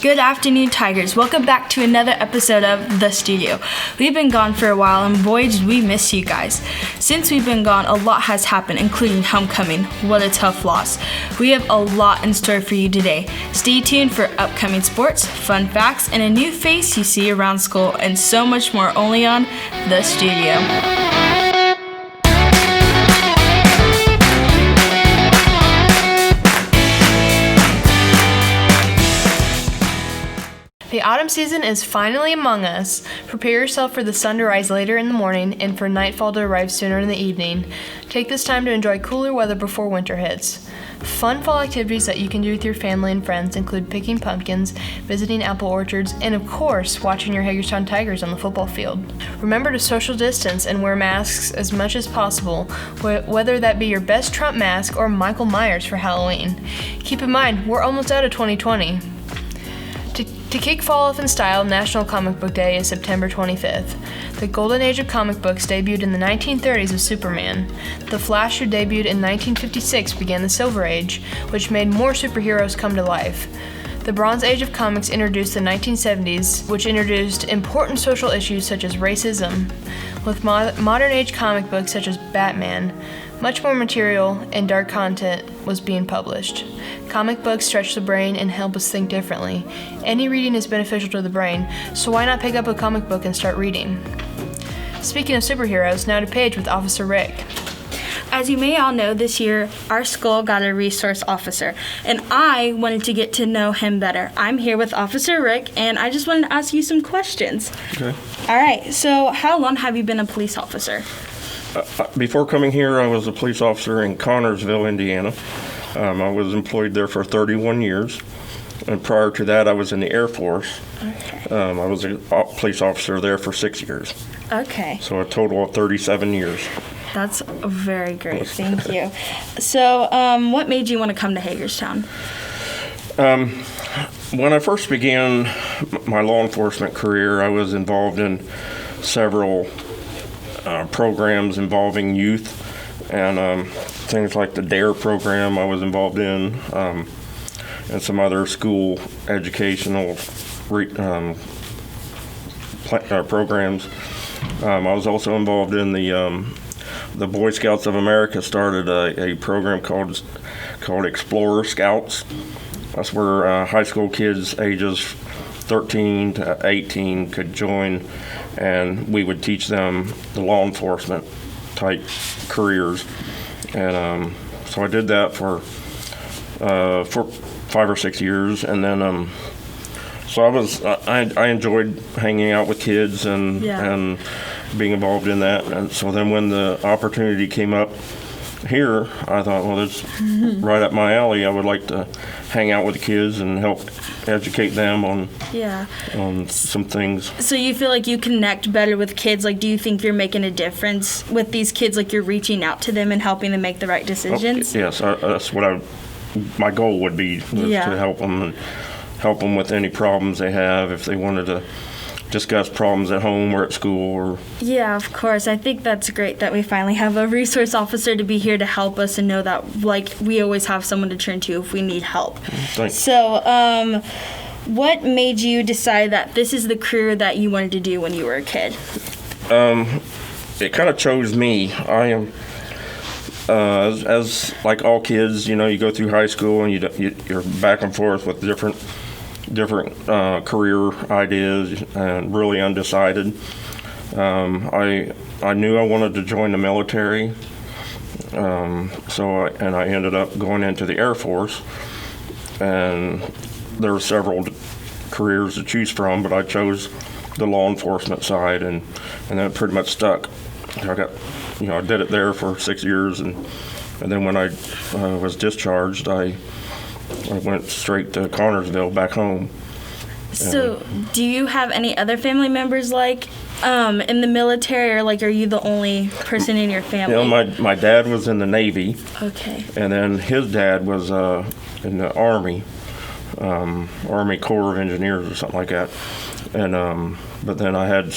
Good afternoon, Tigers. Welcome back to another episode of The Studio. We've been gone for a while, and boy, did we miss you guys. Since we've been gone, a lot has happened, including homecoming. What a tough loss. We have a lot in store for you today. Stay tuned for upcoming sports, fun facts, and a new face you see around school, and so much more only on The Studio. The autumn season is finally among us. Prepare yourself for the sun to rise later in the morning and for nightfall to arrive sooner in the evening. Take this time to enjoy cooler weather before winter hits. Fun fall activities that you can do with your family and friends include picking pumpkins, visiting apple orchards, and of course, watching your Hagerstown Tigers on the football field. Remember to social distance and wear masks as much as possible, whether that be your best Trump mask or Michael Myers for Halloween. Keep in mind, we're almost out of 2020. To kick fall off in style, National Comic Book Day is September 25th. The golden age of comic books debuted in the 1930s with Superman. The Flash, who debuted in 1956, began the Silver Age, which made more superheroes come to life. The Bronze Age of comics introduced the 1970s, which introduced important social issues such as racism. With modern age comic books such as Batman, much more material and dark content was being published. Comic books stretch the brain and help us think differently. Any reading is beneficial to the brain, so why not pick up a comic book and start reading? Speaking of superheroes, now to Paige with Officer Rick. As you may all know, this year our school got a resource officer, and I wanted to get to know him better. I'm here with Officer Rick, and I just wanted to ask you some questions. Okay. All right, so how long have you been a police officer? Before coming here, I was a police officer in Connorsville, Indiana. I was employed there for 31 years, and prior to that, I was in the Air Force. Okay. I was a police officer there for 6 years. Okay. So a total of 37 years. That's very great. Thank you. So, what made you want to come to Hagerstown? When I first began my law enforcement career, I was involved in several programs involving youth, and things like the DARE program I was involved in, and some other school educational programs. I was also involved in the Boy Scouts of America started a program called Explorer Scouts. That's where high school kids ages 13 to 18 could join, and we would teach them the law enforcement type careers. And so I did that for 5 or 6 years, and then so I enjoyed hanging out with kids and being involved in that. And so then when the opportunity came up here, I thought, well, that's right up my alley. I would like to hang out with the kids and help educate them on some things. So you feel like you connect better with kids? Like, do you think you're making a difference with these kids? Like, you're reaching out to them and helping them make the right decisions? Yes, that's what my goal would be, to help them and help them with any problems they have, if they wanted to discuss problems at home or at school. Or yeah, of course. I think that's great that we finally have a resource officer to be here to help us and know that, like, we always have someone to turn to if we need help. Thanks. So, what made you decide that this is the career that you wanted to do when you were a kid? It kind of chose me. I am, as like all kids, you go through high school and you're back and forth with different career ideas and really undecided. I knew I wanted to join the military, so I ended up going into the Air Force, and there were several careers to choose from, but I chose the law enforcement side, and that pretty much stuck. I did it there for 6 years, and then when I was discharged, I went straight to Connorsville, back home. So, do you have any other family members in the military, or are you the only person in your family? My dad was in the Navy. Okay. And then his dad was in the Army, Army Corps of Engineers or something like that. And but then I've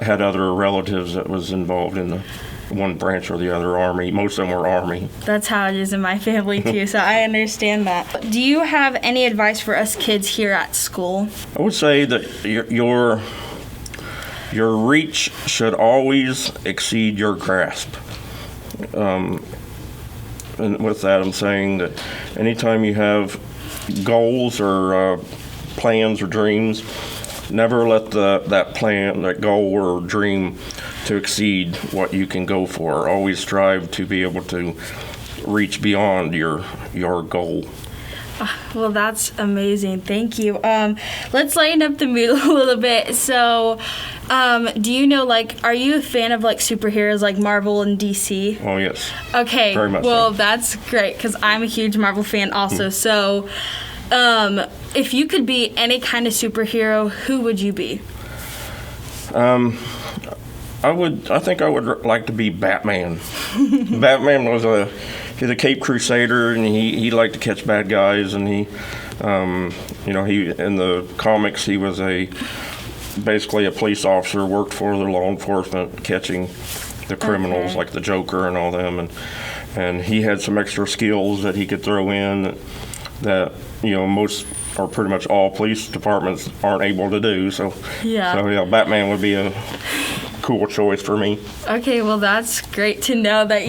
had other relatives that was involved in one branch or the other, Army. Most of them were Army. That's how it is in my family too, so I understand that. Do you have any advice for us kids here at school? I would say that your reach should always exceed your grasp. And with that, I'm saying that anytime you have goals or plans or dreams, never let that plan, that goal or dream to exceed what you can go for. Always strive to be able to reach beyond your goal. Well, that's amazing. Thank you. Let's lighten up the mood a little bit. So, do you know, are you a fan of, superheroes like Marvel and DC? Oh, yes. Okay. Very much well, so. That's great because I'm a huge Marvel fan also. So, if you could be any kind of superhero, who would you be? I think I would like to be Batman. Batman was he's a Cape Crusader, and he liked to catch bad guys, and he in the comics he was basically a police officer, worked for the law enforcement, catching the criminals like the Joker and all them, and he had some extra skills that he could throw in that most or pretty much all police departments aren't able to do. So Batman would be a cool choice for me. Okay, well, that's great to know that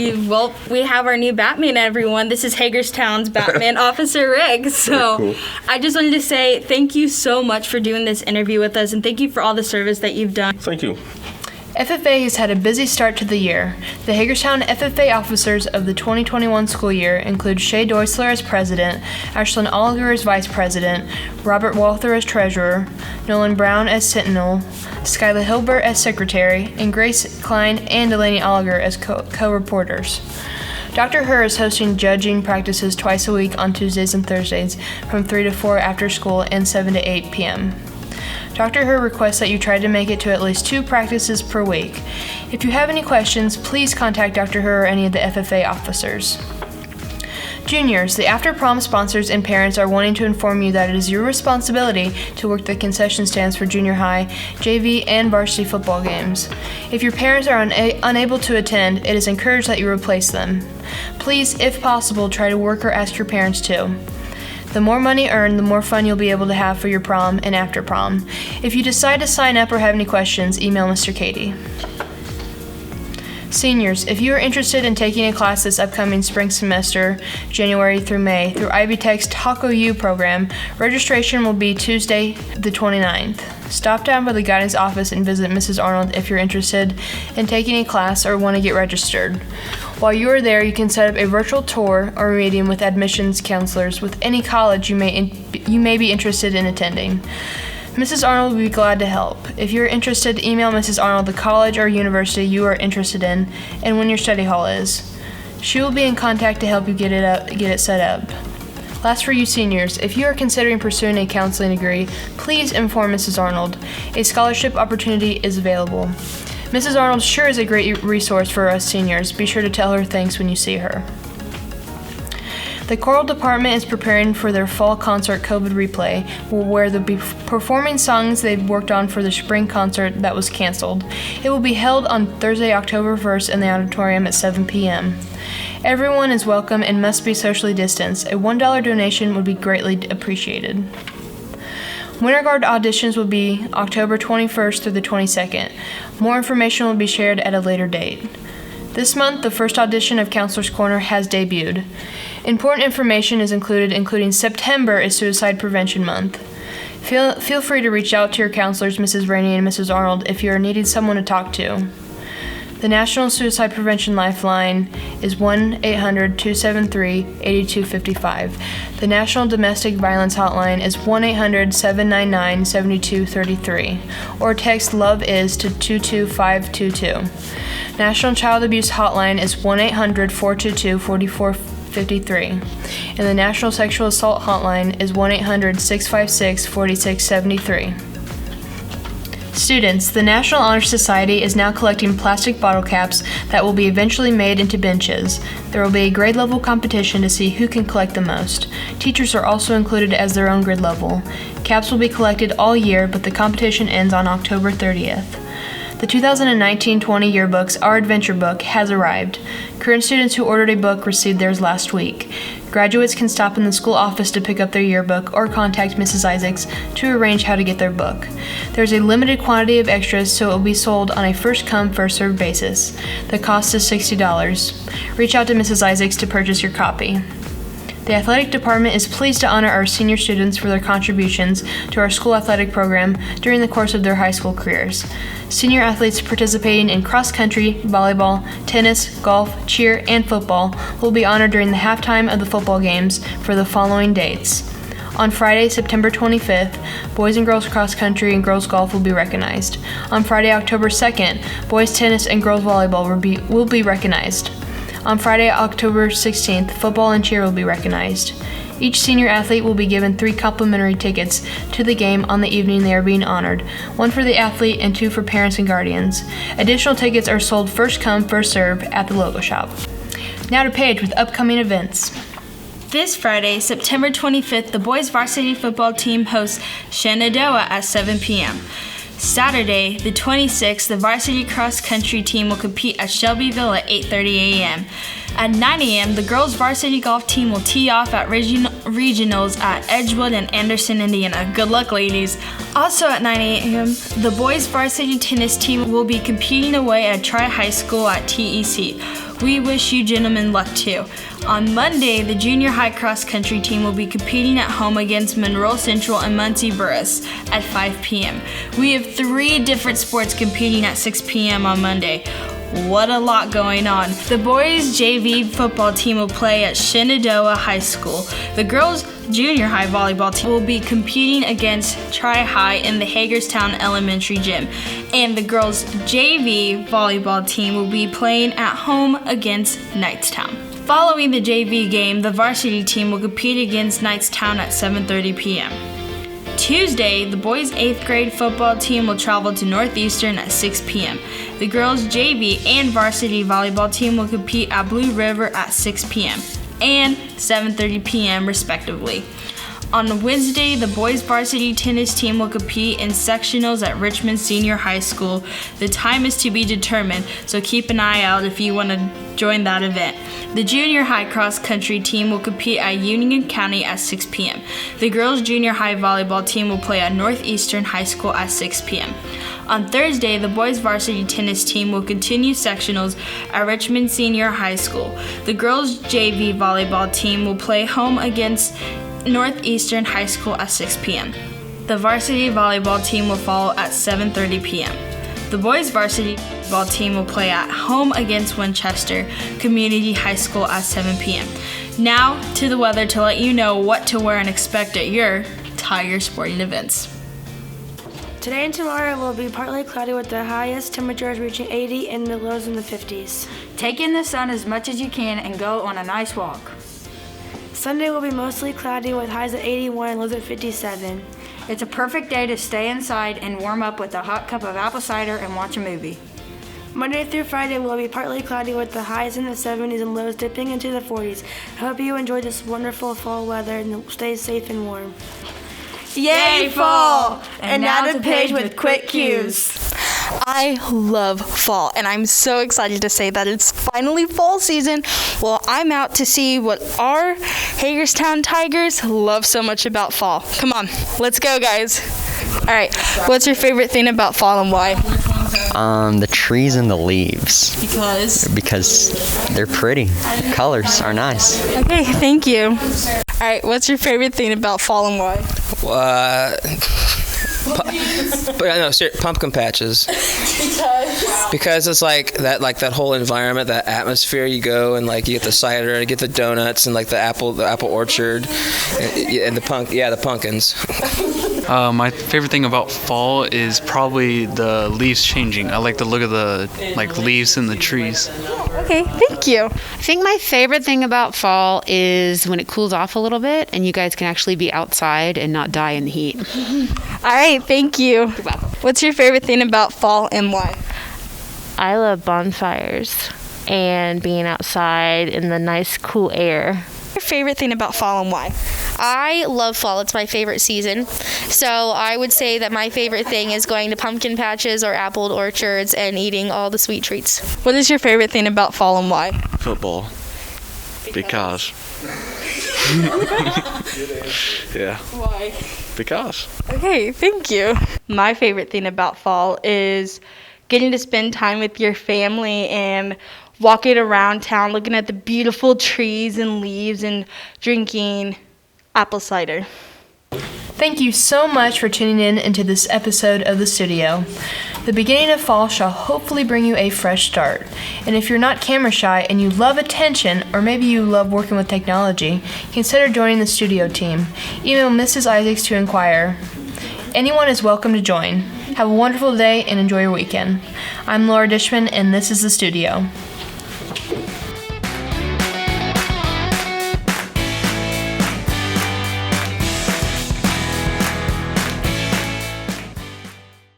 we have our new Batman, everyone. This is Hagerstown's Batman, Officer Rick. So cool. I just wanted to say thank you so much for doing this interview with us, and thank you for all the service that you've done. Thank you. FFA has had a busy start to the year. The Hagerstown FFA officers of the 2021 school year include Shay Deusler as president, Ashlyn Oliver as vice president, Robert Walther as treasurer, Nolan Brown as sentinel, Skyla Hilbert as secretary, and Grace Klein and Delaney Oliver as co-reporters. Dr. Herr is hosting judging practices twice a week on Tuesdays and Thursdays from 3 to 4 after school and 7 to 8 p.m. Dr. Herr requests that you try to make it to at least 2 practices per week. If you have any questions, please contact Dr. Herr or any of the FFA officers. Juniors, the After Prom sponsors and parents are wanting to inform you that it is your responsibility to work the concession stands for junior high, JV, and varsity football games. If your parents are unable to attend, it is encouraged that you replace them. Please, if possible, try to work or ask your parents to. The more money earned, the more fun you'll be able to have for your prom and after prom. If you decide to sign up or have any questions, email Mr. Katie. Seniors, if you are interested in taking a class this upcoming spring semester, January through May, through Ivy Tech's Taco U program, registration will be Tuesday the 29th. Stop down by the guidance office and visit Mrs. Arnold if you're interested in taking a class or want to get registered. While you are there, you can set up a virtual tour or meeting with admissions counselors with any college you may be interested in attending. Mrs. Arnold will be glad to help. If you're interested, email Mrs. Arnold the college or university you are interested in and when your study hall is. She will be in contact to help you get it set up. Last, for you seniors, if you are considering pursuing a counseling degree, please inform Mrs. Arnold. A scholarship opportunity is available. Mrs. Arnold sure is a great resource for us seniors. Be sure to tell her thanks when you see her. The choral department is preparing for their fall concert COVID replay, where they'll be performing songs they've worked on for the spring concert that was canceled. It will be held on Thursday, October 1st in the auditorium at 7 p.m. Everyone is welcome and must be socially distanced. A $1 donation would be greatly appreciated. Winter Guard auditions will be October 21st through the 22nd. More information will be shared at a later date. This month, the first audition of Counselor's Corner has debuted. Important information is included, including September is Suicide Prevention Month. Feel free to reach out to your counselors, Mrs. Rainey and Mrs. Arnold, if you are needing someone to talk to. The National Suicide Prevention Lifeline is 1-800-273-8255. The National Domestic Violence Hotline is 1-800-799-7233, or text LOVEIS to 22522. National Child Abuse Hotline is 1-800-422-4453, and the National Sexual Assault Hotline is 1-800-656-4673. Students, the National Honor Society is now collecting plastic bottle caps that will be eventually made into benches. There will be a grade level competition to see who can collect the most. Teachers are also included as their own grade level. Caps will be collected all year, but the competition ends on October 30th. The 2019-20 yearbooks, Our Adventure Book, has arrived. Current students who ordered a book received theirs last week. Graduates can stop in the school office to pick up their yearbook or contact Mrs. Isaacs to arrange how to get their book. There's a limited quantity of extras, so it will be sold on a first-come, first-served basis. The cost is $60. Reach out to Mrs. Isaacs to purchase your copy. The athletic department is pleased to honor our senior students for their contributions to our school athletic program during the course of their high school careers. Senior athletes participating in cross country, volleyball, tennis, golf, cheer, and football will be honored during the halftime of the football games for the following dates. On Friday, September 25th, boys and girls cross country and girls golf will be recognized. On Friday, October 2nd, boys tennis and girls volleyball will be recognized. On Friday, October 16th, football and cheer will be recognized. Each senior athlete will be given 3 complimentary tickets to the game on the evening they are being honored, 1 for the athlete and 2 for parents and guardians. Additional tickets are sold first come, first serve at the logo shop. Now to Paige with upcoming events. This Friday, September 25th, the boys varsity football team hosts Shenandoah at 7 p.m. Saturday, the 26th, the varsity cross-country team will compete at Shelbyville at 8:30 a.m. At 9 a.m., the girls varsity golf team will tee off at regionals at Edgewood and Anderson, Indiana. Good luck, ladies. Also at 9 a.m., the boys varsity tennis team will be competing away at Tri-High School at TEC. We wish you gentlemen luck too. On Monday, the junior high cross-country team will be competing at home against Monroe Central and Muncie Burris at 5 p.m. We have 3 different sports competing at 6 p.m. on Monday. What a lot going on. The boys JV football team will play at Shenandoah High School. The girls junior high volleyball team will be competing against Tri-High in the Hagerstown Elementary Gym. And the girls JV volleyball team will be playing at home against Knightstown. Following the JV game, the varsity team will compete against Knightstown at 7:30 p.m. Tuesday, the boys' 8th grade football team will travel to Northeastern at 6 p.m. The girls' JV and varsity volleyball team will compete at Blue River at 6 p.m. and 7:30 p.m. respectively. On Wednesday, the boys' varsity tennis team will compete in sectionals at Richmond Senior High School. The time is to be determined, so keep an eye out if you want to join that event. The junior high cross-country team will compete at Union County at 6 p.m. The girls' junior high volleyball team will play at Northeastern High School at 6 p.m. On Thursday, the boys' varsity tennis team will continue sectionals at Richmond Senior High School. The girls' JV volleyball team will play home against Northeastern High School at 6 p.m. The varsity volleyball team will follow at 7:30 p.m. The boys' varsity volleyball team will play at home against Winchester Community High School at 7 p.m. Now to the weather to let you know what to wear and expect at your Tiger sporting events. Today and tomorrow will be partly cloudy with the highest temperatures reaching 80 and the lows in the 50s. Take in the sun as much as you can and go on a nice walk. Sunday will be mostly cloudy with highs at 81 and lows at 57. It's a perfect day to stay inside and warm up with a hot cup of apple cider and watch a movie. Monday through Friday will be partly cloudy with the highs in the 70s and lows dipping into the 40s. I hope you enjoy this wonderful fall weather and stay safe and warm. Yay, fall! And now to Paige with quick cues. I love fall, and I'm so excited to say that it's finally fall season. Well, I'm out to see what our Hagerstown Tigers love so much about fall. Come on, let's go, guys. All right, what's your favorite thing about fall and why? The trees and the leaves. Because they're pretty. Colors are nice. Okay, thank you. All right, what's your favorite thing about fall and why? Pumpkin patches. Because it's like that whole environment, that atmosphere. You go and like you get the cider, and you get the donuts, and like the apple orchard, and the pumpkins. My favorite thing about fall is probably the leaves changing. I like the look of the leaves in the trees. Okay, thank you. I think my favorite thing about fall is when it cools off a little bit and you guys can actually be outside and not die in the heat. All right, thank you. What's your favorite thing about fall and why? I love bonfires and being outside in the nice cool air Your favorite thing about fall and why? I love fall. It's my favorite season. So I would say that my favorite thing is going to pumpkin patches or apple orchards and eating all the sweet treats. What is your favorite thing about fall and why? Football. Because. Yeah. Why? Because. Okay, thank you. My favorite thing about fall is getting to spend time with your family and walking around town, looking at the beautiful trees and leaves and drinking apple cider. Thank you so much for tuning in into this episode of The Studio. The beginning of fall shall hopefully bring you a fresh start. And if you're not camera shy and you love attention, or maybe you love working with technology, consider joining the studio team. Email Mrs. Isaacs to inquire. Anyone is welcome to join. Have a wonderful day and enjoy your weekend. I'm Laura Dishman, and this is The Studio.